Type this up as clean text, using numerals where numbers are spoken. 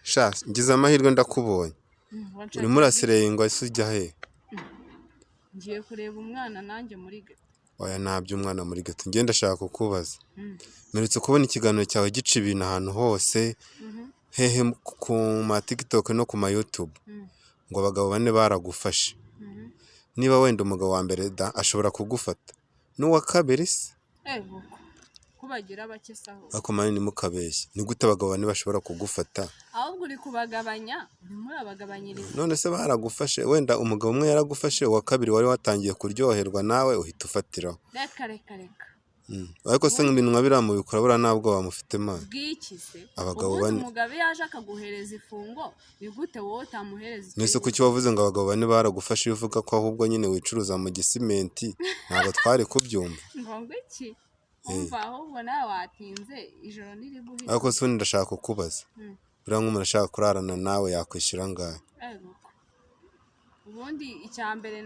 sha ngize amahirwe ndakubonye. Urimo Wanshakiye urasirengwa ese ujya he? ngiye kureba umwana nanjye muri geto. Oya ntabyo umwana muri gato. Njye ndashaka kukubaza. Mperutse kubona ikiganiro cyawe gica ibintu ahantu hose, hehe ku ma TikTok no ku ma YouTube. Ngo abagabo bane baragufashe. Niba wenda umugabo wa mbere ashobora kugufata. N'uwa kabiri se? Ego kubagira bake saho. Ariko mani ntimukabeshye. Ni gute abagabo bane bashobora kugufata? Ahubwo uri kubagabanya, urimo urabagabanyiriza. None se baragufashe, wenda umugabo umwe yaragufashe, uwa kabiri wari watangiye kuryoherwa nawe uhita ufatiraho. Reka. Ariko se nk'ibintu nka biriya mubikora buriya ntabwo bamufite mani. Bw'iki se? Abagabo bane. Umugabo yaje akaguhereza ifungo, ni gute wowe utamuhereza? Nese kuki wavuze ngo abagabo bane baragufashe uvuga ko ahubwo nyine wicuruza mu gisimenti, ntabwo twari kubyumva. Ngo iki? Umva ahubwo nawe watinze ijoro niri guhita. Ariko se ubundi ndashaka kukubaza. Buriya nk'umuntu ashaka kurarana nawe yakwishyura angahe? Ego. Ubundi icya mbere